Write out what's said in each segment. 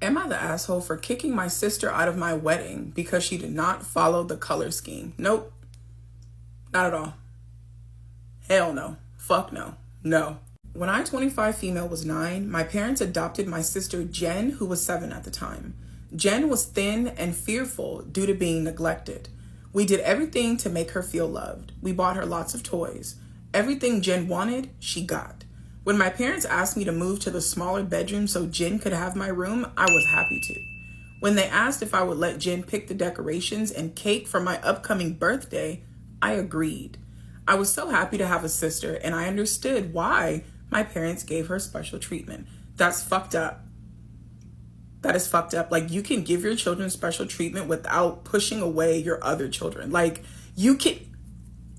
Am I the asshole for kicking my sister out of my wedding because she did not follow the color scheme? Nope. Not at all. Hell no. Fuck no. No. When I, 25 female, was 9, my parents adopted my sister Jen, who was 7 at the time. Jen was thin and fearful due to being neglected. We did everything to make her feel loved. We bought her lots of toys. Everything Jen wanted, she got. When my parents asked me to move to the smaller bedroom so Jen could have my room, I was happy to. When they asked if I would let Jen pick the decorations and cake for my upcoming birthday, I agreed. I was so happy to have a sister, and I understood why my parents gave her special treatment. That's fucked up. That is fucked up. Like, you can give your children special treatment without pushing away your other children. Like, you can...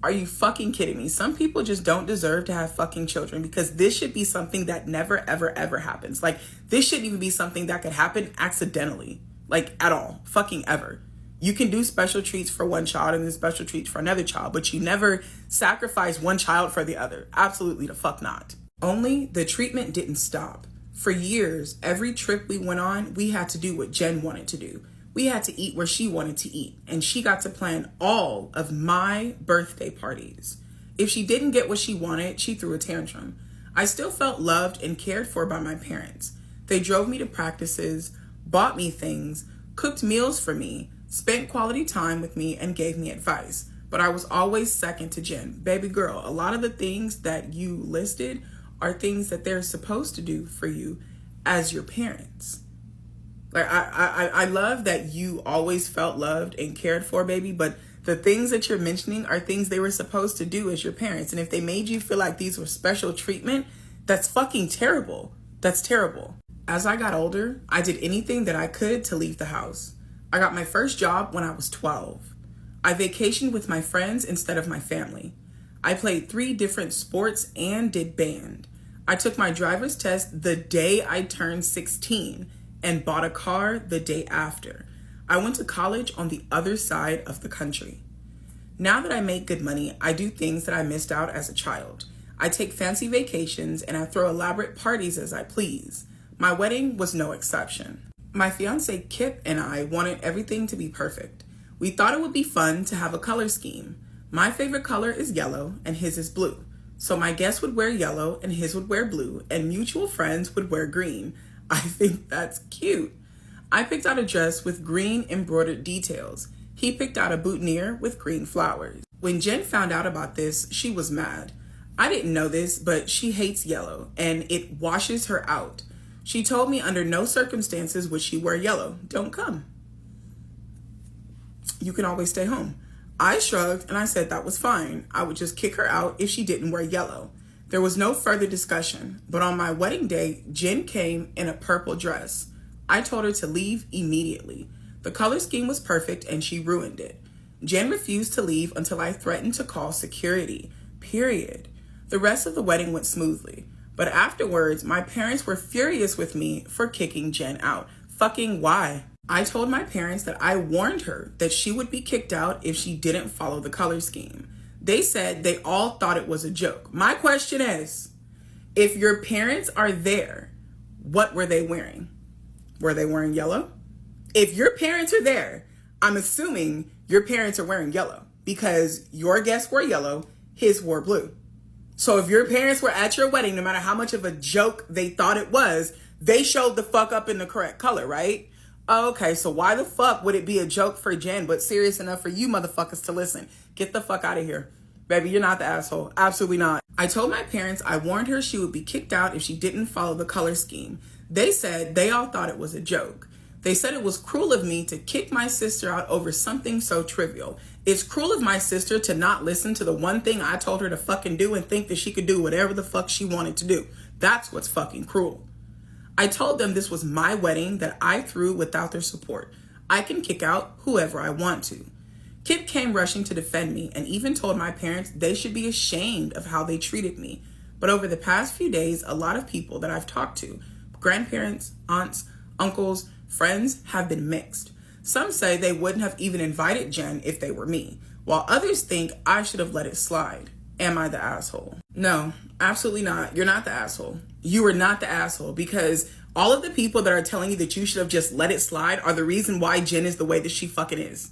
Are you fucking kidding me? Some people just don't deserve to have fucking children, because this should be something that never, ever, ever happens. Like, this shouldn't even be something that could happen accidentally. Like, at all. Fucking ever. You can do special treats for one child and then special treats for another child, but you never sacrifice one child for the other. Absolutely the fuck not. Only the treatment didn't stop. For years, every trip we went on, we had to do what Jen wanted to do. We had to eat where she wanted to eat, and she got to plan all of my birthday parties. If she didn't get what she wanted, she threw a tantrum. I still felt loved and cared for by my parents. They drove me to practices, bought me things, cooked meals for me, spent quality time with me, and gave me advice. But I was always second to Jen. Baby girl, a lot of the things that you listed are things that they're supposed to do for you as your parents. Like, I love that you always felt loved and cared for, baby, but the things that you're mentioning are things they were supposed to do as your parents. And if they made you feel like these were special treatment, that's fucking terrible. That's terrible. As I got older, I did anything that I could to leave the house. I got my first job when I was 12. I vacationed with my friends instead of my family. I played 3 different sports and did band. I took my driver's test the day I turned 16 and bought a car the day after. I went to college on the other side of the country. Now that I make good money, I do things that I missed out as a child. I take fancy vacations and I throw elaborate parties as I please. My wedding was no exception. My fiance Kip and I wanted everything to be perfect. We thought it would be fun to have a color scheme. My favorite color is yellow and his is blue. So my guest would wear yellow and his would wear blue, and mutual friends would wear green. I think that's cute. I picked out a dress with green embroidered details. He picked out a boutonniere with green flowers. When Jen found out about this, she was mad. I didn't know this, but she hates yellow and it washes her out. She told me under no circumstances would she wear yellow. Don't come. You can always stay home. I shrugged and I said that was fine. I would just kick her out if she didn't wear yellow. There was no further discussion, but on my wedding day, Jen came in a purple dress. I told her to leave immediately. The color scheme was perfect and she ruined it. Jen refused to leave until I threatened to call security, period. The rest of the wedding went smoothly, but afterwards, my parents were furious with me for kicking Jen out. Fucking why? I told my parents that I warned her that she would be kicked out if she didn't follow the color scheme. They said they all thought it was a joke. My question is, if your parents are there, what were they wearing? Were they wearing yellow? If your parents are there, I'm assuming your parents are wearing yellow because your guests wore yellow, his wore blue. So if your parents were at your wedding, no matter how much of a joke they thought it was, they showed the fuck up in the correct color, right? Okay, so why the fuck would it be a joke for Jen, but serious enough for you motherfuckers to listen? Get the fuck out of here. Baby, you're not the asshole. Absolutely not. I told my parents I warned her she would be kicked out if she didn't follow the color scheme. They said they all thought it was a joke. They said it was cruel of me to kick my sister out over something so trivial. It's cruel of my sister to not listen to the one thing I told her to fucking do and think that she could do whatever the fuck she wanted to do. That's what's fucking cruel. I told them this was my wedding that I threw without their support. I can kick out whoever I want to. Kip came rushing to defend me and even told my parents they should be ashamed of how they treated me. But over the past few days, a lot of people that I've talked to, grandparents, aunts, uncles, friends, have been mixed. Some say they wouldn't have even invited Jen if they were me, while others think I should have let it slide. Am I the asshole? No, absolutely not. You're not the asshole. You are not the asshole, because All of the people that are telling you that you should have just let it slide are the reason why Jen is the way that she fucking is.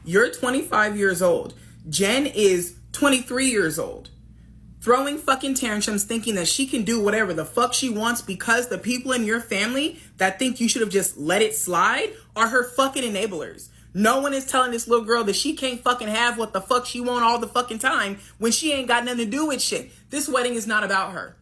You're 25 years old. Jen is 23 years old. Throwing fucking tantrums, thinking that she can do whatever the fuck she wants because the people in your family that think you should have just let it slide are her fucking enablers. No one is telling this little girl that she can't fucking have what the fuck she want all the fucking time when she ain't got nothing to do with shit. This wedding is not about her.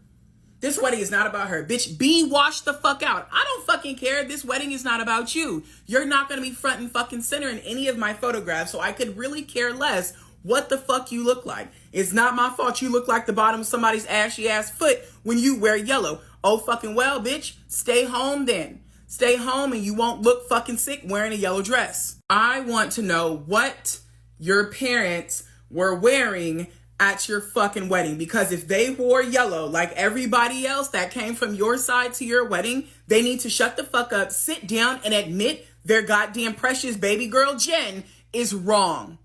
This wedding is not about her. Bitch, be washed the fuck out. I don't fucking care. This wedding is not about you. You're not going to be front and fucking center in any of my photographs, so I could really care less what the fuck you look like. It's not my fault you look like the bottom of somebody's ashy ass foot when you wear yellow. Oh fucking well, bitch. Stay home then. Stay home and you won't look fucking sick wearing a yellow dress. I want to know what your parents were wearing at your fucking wedding, because if they wore yellow like everybody else that came from your side to your wedding, they need to shut the fuck up, sit down, and admit their goddamn precious baby girl Jen is wrong.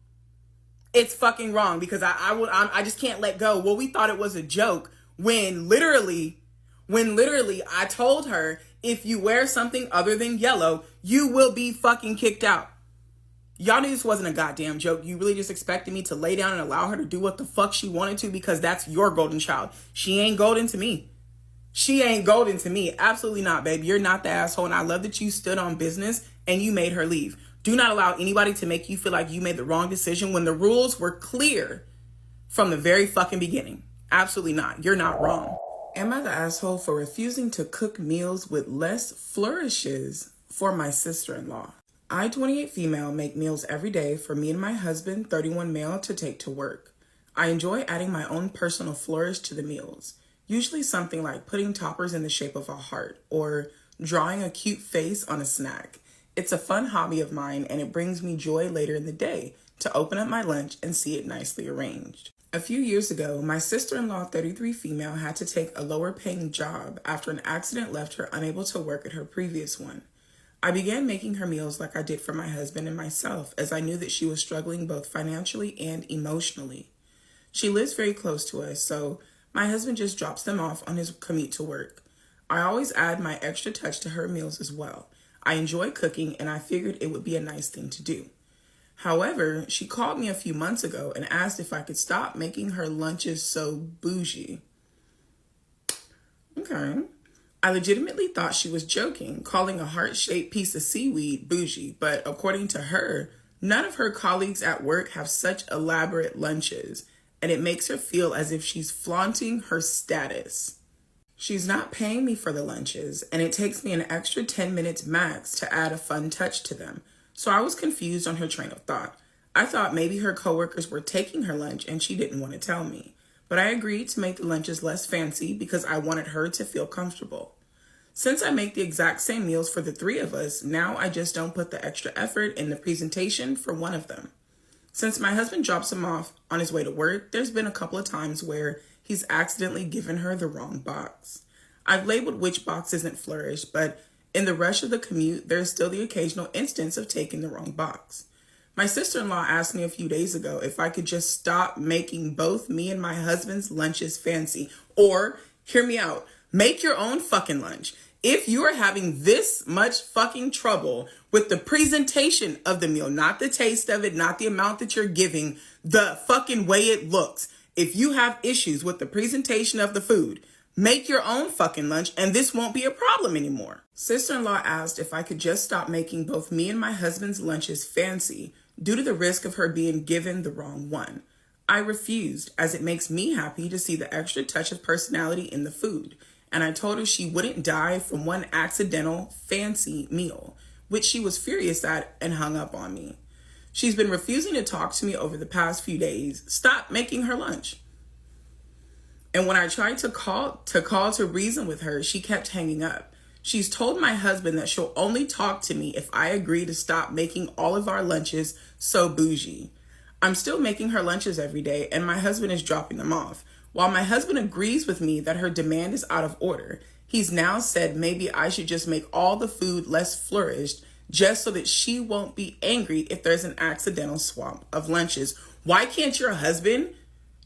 It's fucking wrong, because I just can't let go. Well, we thought it was a joke when literally I told her, if you wear something other than yellow, you will be fucking kicked out. Y'all knew this wasn't a goddamn joke. You really just expected me to lay down and allow her to do what the fuck she wanted to because that's your golden child. She ain't golden to me. She ain't golden to me. Absolutely not, babe. You're not the asshole, and I love that you stood on business and you made her leave. Do not allow anybody to make you feel like you made the wrong decision when the rules were clear from the very fucking beginning. Absolutely not. You're not wrong. Am I the asshole for refusing to cook meals with less flourishes for my sister-in-law? I, 28 female, make meals every day for me and my husband, 31 male, to take to work. I enjoy adding my own personal flourish to the meals, usually something like putting toppers in the shape of a heart or drawing a cute face on a snack. It's a fun hobby of mine, and it brings me joy later in the day to open up my lunch and see it nicely arranged. A few years ago, my sister-in-law, 33 female, had to take a lower paying job after an accident left her unable to work at her previous one. I began making her meals like I did for my husband and myself, as I knew that she was struggling both financially and emotionally. She lives very close to us, so my husband just drops them off on his commute to work. I always add my extra touch to her meals as well. I enjoy cooking, and I figured it would be a nice thing to do. However, she called me a few months ago and asked if I could stop making her lunches so bougie. Okay. I legitimately thought she was joking, calling a heart-shaped piece of seaweed bougie, but according to her, none of her colleagues at work have such elaborate lunches, and it makes her feel as if she's flaunting her status. She's not paying me for the lunches, and it takes me an extra 10 minutes max to add a fun touch to them, so I was confused on her train of thought. I thought maybe her coworkers were taking her lunch and she didn't want to tell me. But I agreed to make the lunches less fancy because I wanted her to feel comfortable. Since I make the exact same meals for the three of us, now I just don't put the extra effort in the presentation for one of them. Since my husband drops him off on his way to work, there's been a couple of times where he's accidentally given her the wrong box. I've labeled which box isn't flourished, but in the rush of the commute, there's still the occasional instance of taking the wrong box. My sister-in-law asked me a few days ago if I could just stop making both me and my husband's lunches fancy. Or, hear me out, make your own fucking lunch. If you are having this much fucking trouble with the presentation of the meal, not the taste of it, not the amount that you're giving, the fucking way it looks. If you have issues with the presentation of the food, make your own fucking lunch and this won't be a problem anymore. Sister-in-law asked if I could just stop making both me and my husband's lunches fancy due to the risk of her being given the wrong one. I refused, as it makes me happy to see the extra touch of personality in the food, and I told her she wouldn't die from one accidental fancy meal, which she was furious at and hung up on me. She's been refusing to talk to me over the past few days. Stop making her lunch. And when I tried to call to reason with her, she kept hanging up. She's told my husband that she'll only talk to me if I agree to stop making all of our lunches so bougie. I'm still making her lunches every day, and my husband is dropping them off. While my husband agrees with me that her demand is out of order, he's now said maybe I should just make all the food less flourished just so that she won't be angry if there's an accidental swap of lunches. Why can't your husband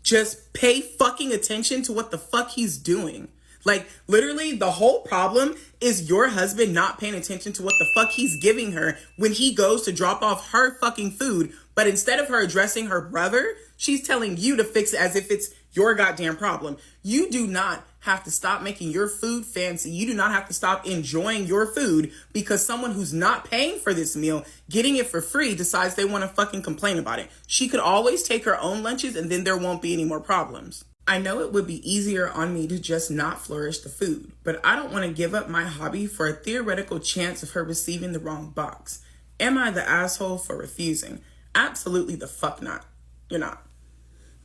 just pay fucking attention to what the fuck he's doing? Like, literally, the whole problem is your husband not paying attention to what the fuck he's giving her when he goes to drop off her fucking food. But instead of her addressing her brother, she's telling you to fix it as if it's your goddamn problem. You do not have to stop making your food fancy. You do not have to stop enjoying your food because someone who's not paying for this meal, getting it for free, decides they want to fucking complain about it. She could always take her own lunches and then there won't be any more problems. I know it would be easier on me to just not flourish the food, but I don't want to give up my hobby for a theoretical chance of her receiving the wrong box. Am I the asshole for refusing? Absolutely the fuck not. You're not.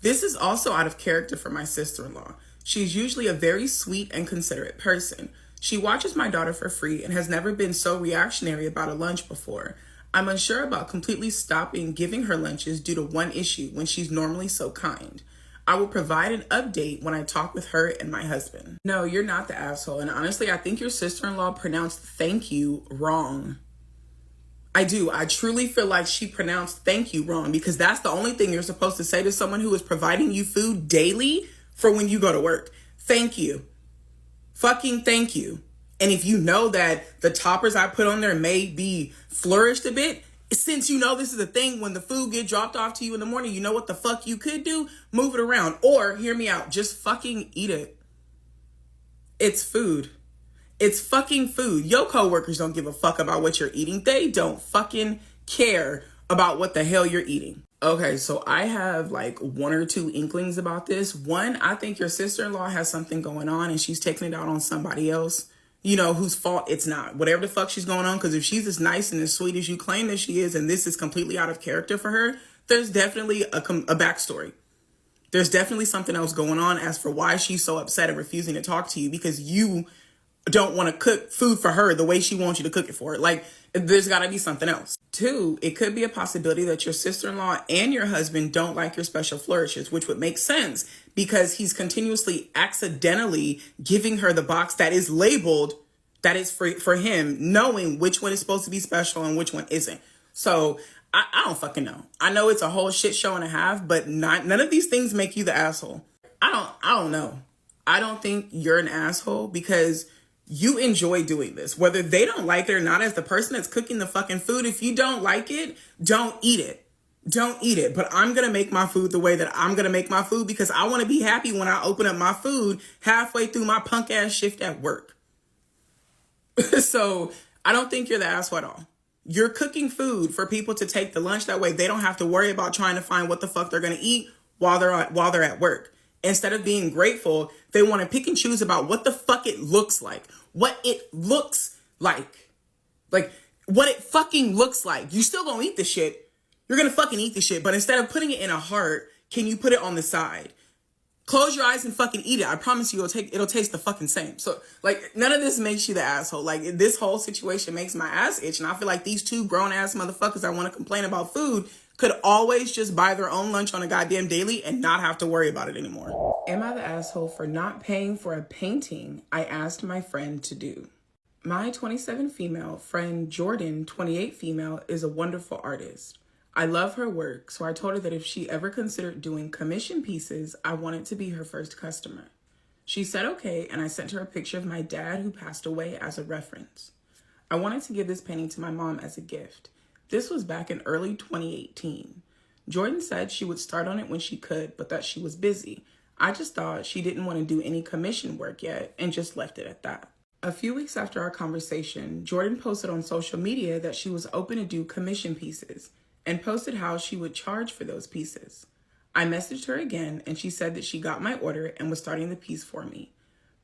This is also out of character for my sister-in-law. She's usually a very sweet and considerate person. She watches my daughter for free and has never been so reactionary about a lunch before. I'm unsure about completely stopping giving her lunches due to one issue when she's normally so kind. I will provide an update when I talk with her and my husband. No, you're not the asshole. And honestly, I think your sister-in-law pronounced thank you wrong. I do. I truly feel like she pronounced thank you wrong because that's the only thing you're supposed to say to someone who is providing you food daily for when you go to work. Thank you. Fucking thank you. And if you know that the toppers I put on there may be flourished a bit, since you know this is a thing, when the food get dropped off to you in the morning, you know what the fuck you could do? Move it around. Or, hear me out, just fucking eat it. It's food. It's fucking food. Your coworkers don't give a fuck about what you're eating. They don't fucking care about what the hell you're eating. Okay, so I have like one or two inklings about this. One, I think your sister-in-law has something going on and she's taking it out on somebody else, you know, whose fault it's not. Whatever the fuck she's going on, because if she's as nice and as sweet as you claim that she is and this is completely out of character for her, there's definitely a backstory. There's definitely something else going on as for why she's so upset and refusing to talk to you, because you don't want to cook food for her the way she wants you to cook it for her. Like, there's got to be something else. Two, it could be a possibility that your sister-in-law and your husband don't like your special flourishes, which would make sense because he's continuously accidentally giving her the box that is labeled that is for him, knowing which one is supposed to be special and which one isn't. So I don't fucking know. I know it's a whole shit show and a half, but none of these things make you the asshole. I don't know. I don't think you're an asshole because you enjoy doing this, whether they don't like it or not. As the person that's cooking the fucking food, if you don't like it, don't eat it. Don't eat it. But I'm going to make my food the way that I'm going to make my food because I want to be happy when I open up my food halfway through my punk ass shift at work. So I don't think you're the asshole at all. You're cooking food for people to take the lunch. That way they don't have to worry about trying to find what the fuck they're going to eat while they're at work. Instead of being grateful, they want to pick and choose about what the fuck it looks like. What it looks like. Like, what it fucking looks like. You still gonna eat the shit. You're gonna fucking eat the shit. But instead of putting it in a heart, can you put it on the side? Close your eyes and fucking eat it. I promise you it'll taste the fucking same. So, like, none of this makes you the asshole. Like, this whole situation makes my ass itch. And I feel like these two grown-ass motherfuckers that want to complain about food could always just buy their own lunch on a goddamn daily and not have to worry about it anymore. Am I the asshole for not paying for a painting I asked my friend to do? My 27 female friend Jordan, 28 female, is a wonderful artist. I love her work, so I told her that if she ever considered doing commission pieces, I wanted to be her first customer. She said okay, and I sent her a picture of my dad who passed away as a reference. I wanted to give this painting to my mom as a gift. This was back in early 2018. Jordan said she would start on it when she could, but that she was busy. I just thought she didn't want to do any commission work yet and just left it at that. A few weeks after our conversation, Jordan posted on social media that she was open to do commission pieces and posted how she would charge for those pieces. I messaged her again and she said that she got my order and was starting the piece for me.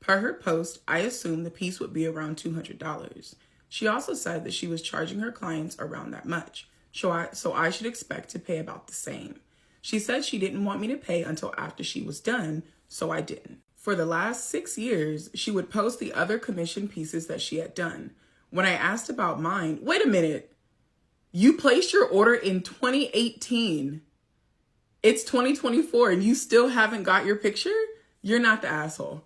Per her post, I assumed the piece would be around $200. She also said that she was charging her clients around that much, so I should expect to pay about the same. She said she didn't want me to pay until after she was done, so I didn't. For the last 6 years, she would post the other commission pieces that she had done. When I asked about mine, wait a minute, you placed your order in 2018. It's 2024 and you still haven't got your picture? You're not the asshole.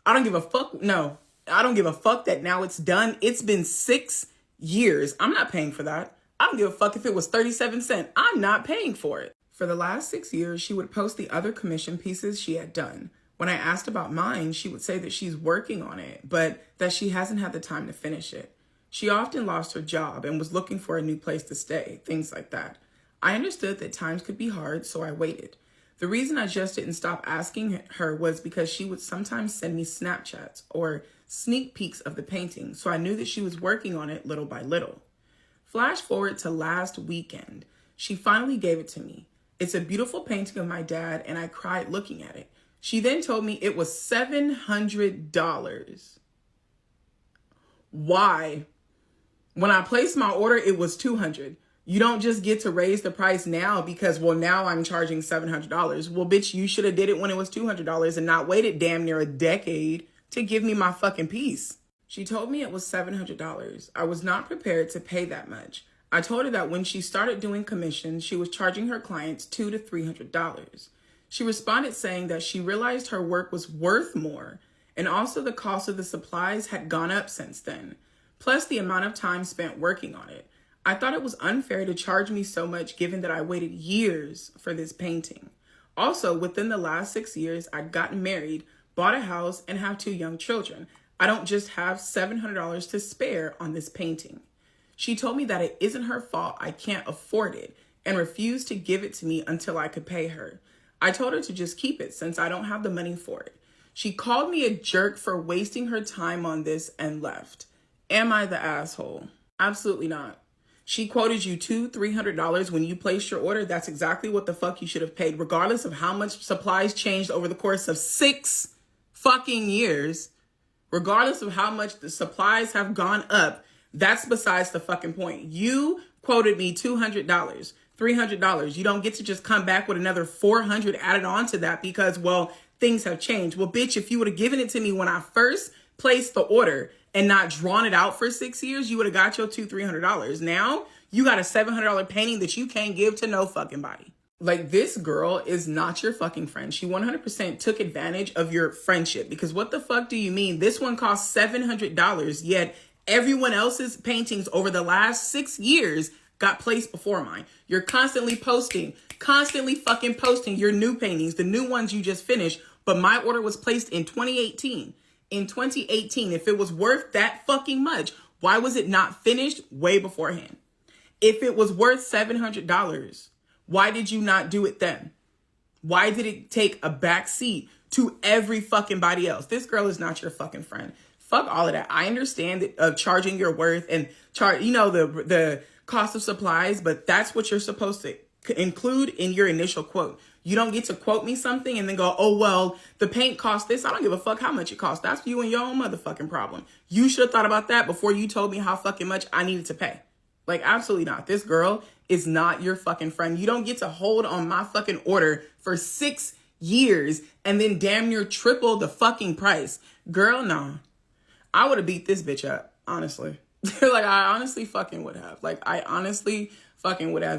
I don't give a fuck. No. I don't give a fuck that now it's done. It's been 6 years. I'm not paying for that. I don't give a fuck if it was 37 cents. I'm not paying for it. For the last 6 years, she would post the other commission pieces she had done. When I asked about mine, she would say that she's working on it, but that she hasn't had the time to finish it. She often lost her job and was looking for a new place to stay, things like that. I understood that times could be hard, so I waited. The reason I just didn't stop asking her was because she would sometimes send me Snapchats or sneak peeks of the painting, so I knew that she was working on it little by little. Flash forward to last weekend. She finally gave it to me. It's a beautiful painting of my dad, and I cried looking at it. She then told me it was $700. Why? When I placed my order, it was $200. You don't just get to raise the price now because, well, now I'm charging $700. Well, bitch, you should have did it when it was $200 and not waited damn near a decade to give me my fucking piece. She told me it was $700. I was not prepared to pay that much. I told her that when she started doing commissions, she was charging her clients $200 to $300. She responded saying that she realized her work was worth more, and also the cost of the supplies had gone up since then, plus the amount of time spent working on it. I thought it was unfair to charge me so much given that I waited years for this painting. Also, within the last 6 years, I'd gotten married, bought a house, and have 2 young children. I don't just have $700 to spare on this painting. She told me that it isn't her fault I can't afford it and refused to give it to me until I could pay her. I told her to just keep it since I don't have the money for it. She called me a jerk for wasting her time on this and left. Am I the asshole? Absolutely not. She quoted you $200, $300 when you placed your order. That's exactly what the fuck you should have paid, regardless of how much supplies changed over the course of 6 fucking years. Regardless of how much the supplies have gone up, that's besides the fucking point. You quoted me $200, $300. You don't get to just come back with another $400 added on to that because, well, things have changed. Well, bitch, if you would have given it to me when I first placed the order and not drawn it out for 6 years, you would have got your $200, $300. Now you got a $700 painting that you can't give to no fucking body. Like, this girl is not your fucking friend. She 100% took advantage of your friendship because what the fuck do you mean? This one cost $700, yet everyone else's paintings over the last 6 years got placed before mine. You're constantly fucking posting your new paintings, the new ones you just finished, but my order was placed in 2018. In 2018, if it was worth that fucking much, why was it not finished way beforehand? If it was worth $700, why did you not do it then? Why did it take a back seat to every fucking body else? This girl is not your fucking friend. Fuck all of that. I understand that charging your worth and the cost of supplies, but that's what you're supposed to include in your initial quote. You don't get to quote me something and then go, oh, well, the paint cost this. I don't give a fuck how much it costs. That's you and your own motherfucking problem. You should have thought about that before you told me how fucking much I needed to pay. Like, absolutely not. This girl is not your fucking friend. You don't get to hold on my fucking order for 6 years and then damn near triple the fucking price. Girl, no. I would have beat this bitch up, honestly. Like, I honestly fucking would have.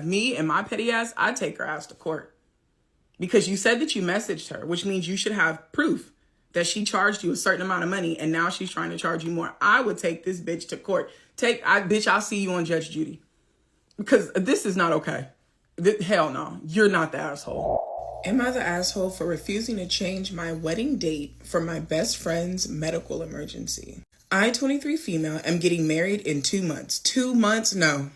Me and my petty ass, I'd take her ass to court. Because you said that you messaged her, which means you should have proof that she charged you a certain amount of money and now she's trying to charge you more. I would take this bitch to court. Bitch, I'll see you on Judge Judy. Because this is not okay. Hell no, you're not the asshole. Am I the asshole for refusing to change my wedding date for my best friend's medical emergency? I, 23 female, am getting married in 2 months. 2 months? No,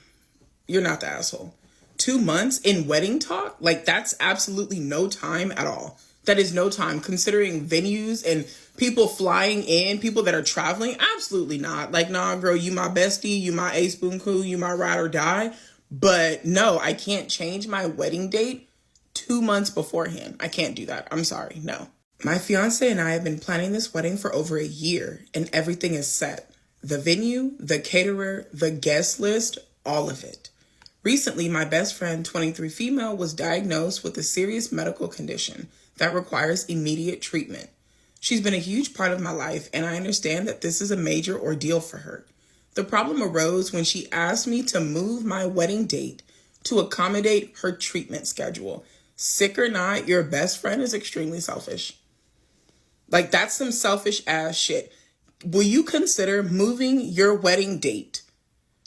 you're not the asshole. 2 months in wedding talk? Like, that's absolutely no time at all. That is no time considering venues and people flying in, people that are traveling. Absolutely not. Like, nah, girl, you my bestie, you my ace spoon cool, you my ride or die. But no, I can't change my wedding date 2 months beforehand. I can't do that. I'm sorry. No. My fiance and I have been planning this wedding for over a year and everything is set. The venue, the caterer, the guest list, all of it. Recently, my best friend, 23 female, was diagnosed with a serious medical condition that requires immediate treatment. She's been a huge part of my life, and I understand that this is a major ordeal for her. The problem arose when she asked me to move my wedding date to accommodate her treatment schedule. Sick or not, your best friend is extremely selfish. Like, that's some selfish ass shit. Will you consider moving your wedding date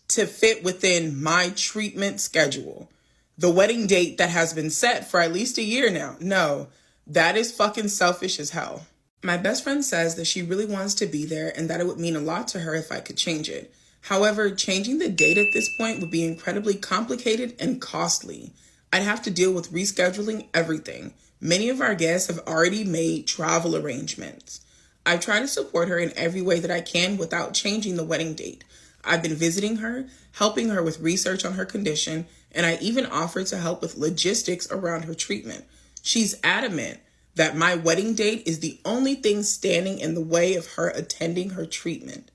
to fit within my treatment schedule? The wedding date that has been set for at least a year now. No, that is fucking selfish as hell. My best friend says that she really wants to be there and that it would mean a lot to her if I could change it. However, changing the date at this point would be incredibly complicated and costly. I'd have to deal with rescheduling everything. Many of our guests have already made travel arrangements. I try to support her in every way that I can without changing the wedding date. I've been visiting her, helping her with research on her condition, and I even offered to help with logistics around her treatment. She's adamant that my wedding date is the only thing standing in the way of her attending her treatment.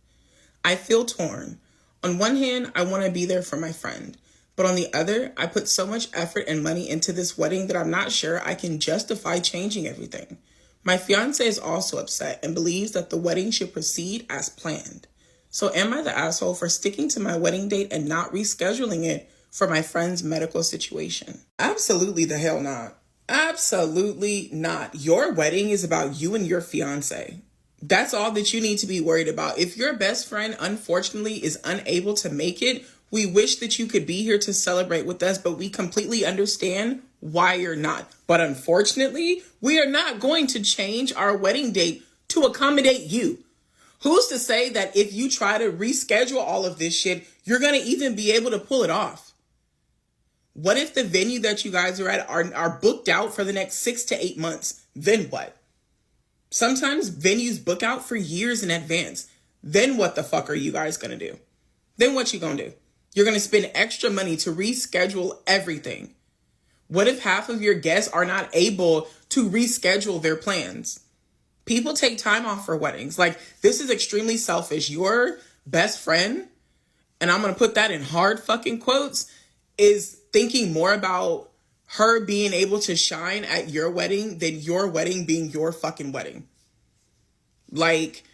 I feel torn. On one hand, I want to be there for my friend. But on the other, I put so much effort and money into this wedding that I'm not sure I can justify changing everything. My fiance is also upset and believes that the wedding should proceed as planned. So am I the asshole for sticking to my wedding date and not rescheduling it for my friend's medical situation? Absolutely the hell not. Absolutely not. Your wedding is about you and your fiance. That's all that you need to be worried about. If your best friend, unfortunately, is unable to make it, we wish that you could be here to celebrate with us, but we completely understand why you're not. But unfortunately, we are not going to change our wedding date to accommodate you. Who's to say that if you try to reschedule all of this shit, you're going to even be able to pull it off? What if the venue that you guys are at are booked out for the next 6 to 8 months? Then what? Sometimes venues book out for years in advance. Then what the fuck are you guys going to do? Then what you going to do? You're going to spend extra money to reschedule everything. What if half of your guests are not able to reschedule their plans? People take time off for weddings. Like, this is extremely selfish. Your best friend, and I'm going to put that in hard fucking quotes, is thinking more about her being able to shine at your wedding than your wedding being your fucking wedding. Like,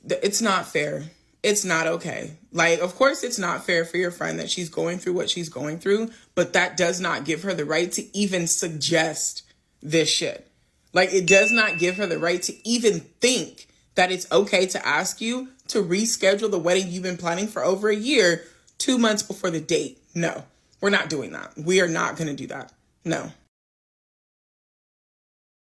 it's not fair. It's not okay. Like, of course it's not fair for your friend that she's going through what she's going through, but that does not give her the right to even suggest this shit. Like, it does not give her the right to even think that it's okay to ask you to reschedule the wedding you've been planning for over a year, 2 months before the date. No, we're not doing that. We are not going to do that. No.